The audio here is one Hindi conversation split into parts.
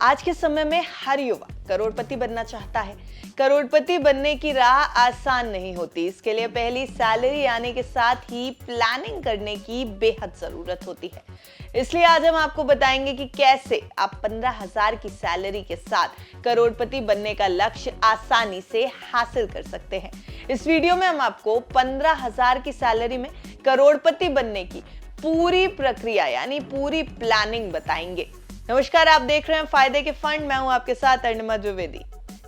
आज के समय में हर युवा करोड़पति बनना चाहता है। करोड़पति बनने की राह आसान नहीं होती। इसके लिए पहली सैलरी आने के साथ ही प्लानिंग करने की बेहद जरूरत होती है। इसलिए आज हम आपको बताएंगे कि कैसे आप 15,000 की सैलरी के साथ करोड़पति बनने का लक्ष्य आसानी से हासिल कर सकते हैं। इस वीडियो में हम आपको 15,000 की सैलरी में करोड़पति बनने की पूरी प्रक्रिया यानी पूरी प्लानिंग बताएंगे। नमस्कार, आप देख रहे हैं फायदे के फंड। मैं हूं आपके साथ अर्णिमा द्विवेदी।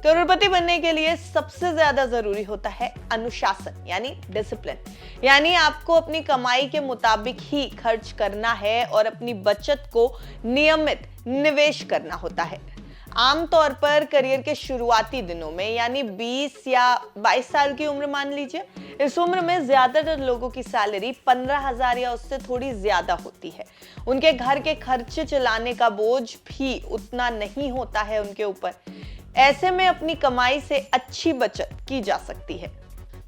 करोड़पति बनने के लिए सबसे ज्यादा जरूरी होता है अनुशासन यानी डिसिप्लिन। यानी आपको अपनी कमाई के मुताबिक ही खर्च करना है और अपनी बचत को नियमित निवेश करना होता है। आमतौर पर करियर के शुरुआती दिनों में यानी 20 या 22 साल की उम्र मान लीजिए, इस उम्र में ज्यादातर लोगों की सैलरी 15,000 या उससे थोड़ी ज्यादा होती है। उनके घर के खर्चे चलाने का बोझ भी उतना नहीं होता है उनके ऊपर। ऐसे में अपनी कमाई से अच्छी बचत की जा सकती है।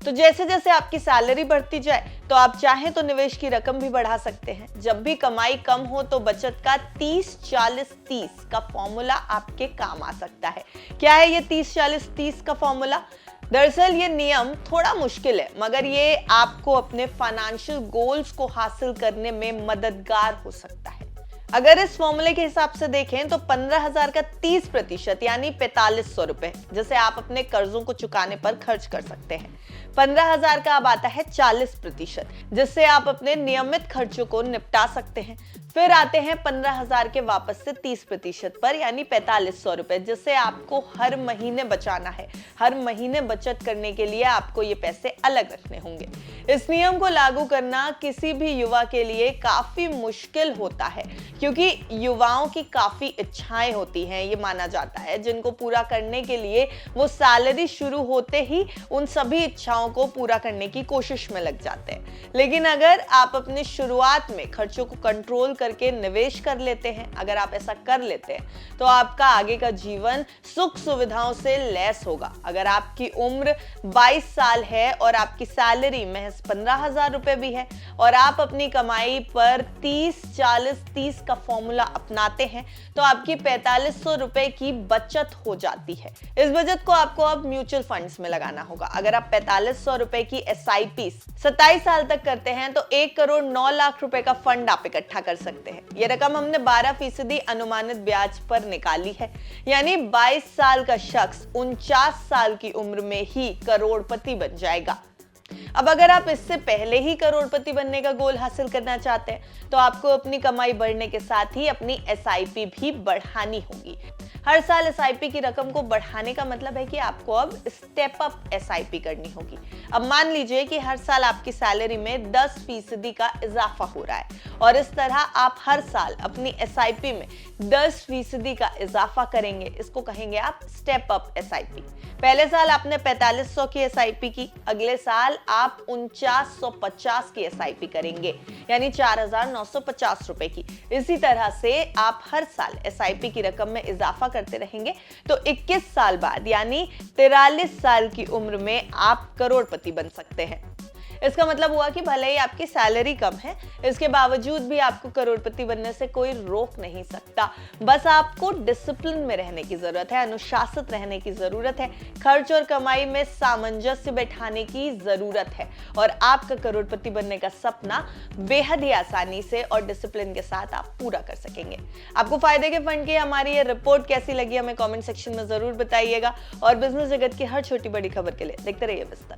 तो जैसे जैसे आपकी सैलरी बढ़ती जाए तो आप चाहें तो निवेश की रकम भी बढ़ा सकते हैं। जब भी कमाई कम हो तो बचत का 30-40-30 का फॉर्मूला आपके काम आ सकता है। क्या है ये 30-40-30 का फॉर्मूला? दरअसल ये नियम थोड़ा मुश्किल है, मगर ये आपको अपने फाइनेंशियल गोल्स को हासिल करने में मददगार हो सकता है। अगर इस फॉर्मूले के हिसाब से देखें तो 15,000 का 30% यानी 4500 रुपए जिसे आप अपने कर्जों को चुकाने पर खर्च कर सकते हैं। 15,000 का अब आता है 40% जिससे आप अपने नियमित खर्चों को निपटा सकते हैं। फिर आते हैं 15,000 के वापस से 30% पर यानी 4500 रुपए जिसे आपको हर महीने बचाना है। हर महीने बचत करने के लिए आपको ये पैसे अलग रखने होंगे। इस नियम को लागू करना किसी भी युवा के लिए काफी मुश्किल होता है क्योंकि युवाओं की काफी इच्छाएं होती हैं, ये माना जाता है, जिनको पूरा करने के लिए वो सैलरी शुरू होते ही उन सभी इच्छाओं को पूरा करने की कोशिश में लग जाते हैं। लेकिन अगर आप अपनी शुरुआत में खर्चों को कंट्रोल करके निवेश कर लेते हैं, अगर आप ऐसा कर लेते हैं तो आपका आगे का जीवन सुख सुविधाओं से लैस होगा। अगर आपकी उम्र 22 साल है और आपकी सैलरी महज 15,000 रुपए भी है और आप अपनी कमाई पर 30-40-30 का फॉर्मूला अपनाते हैं तो आपकी 4500 रुपए की बचत हो जाती है। इस बचत को आपको अब म्यूचुअल फंड्स में लगाना होगा। अगर आप 4500 रुपए की SIP 27 साल तक करते हैं तो 1,09,00,000 रुपए का फंड आप इकट्ठा कर सकते हैं। यह रकम हमने 12% अनुमानित ब्याज पर निकाली है, यानी 22 साल का शख्स 49 साल की उम्र में ही करोड़पति बन जाएगा। अब अगर आप इससे पहले ही करोड़पति बनने का गोल हासिल करना चाहते हैं तो आपको अपनी कमाई बढ़ने के साथ ही अपनी SIP भी बढ़ानी होगी। हर साल SIP की रकम को बढ़ाने का मतलब है कि आपको अब स्टेप अप SIP करनी होगी। अब मान लीजिए कि हर साल आपकी सैलरी में 10% का इजाफा हो रहा है और इस तरह आप हर साल अपनी SIP में 10% का इजाफा करेंगे। इसको कहेंगे आप स्टेप अप SIP। पहले साल आपने 4500 की SIP की, अगले साल आप 4950 की SIP करेंगे यानी 4,950 रुपए की। इसी तरह से आप हर साल SIP की रकम में इजाफा करते रहेंगे तो 21 साल बाद यानी 43 साल की उम्र में आप करोड़पति बन सकते हैं। इसका मतलब हुआ कि भले ही आपकी सैलरी कम है, इसके बावजूद भी आपको करोड़पति बनने से कोई रोक नहीं सकता। बस आपको डिसिप्लिन में रहने की जरूरत है, अनुशासित रहने की जरूरत है, खर्च और कमाई में सामंजस्य बैठाने की जरूरत है और आपका करोड़पति बनने का सपना बेहद ही आसानी से और डिसिप्लिन के साथ आप पूरा कर सकेंगे। आपको फायदे के फंड की हमारी ये रिपोर्ट कैसी लगी हमें कमेंट सेक्शन में जरूर बताइएगा और बिजनेस जगत की हर छोटी बड़ी खबर के लिए देखते रहिए विस्तार।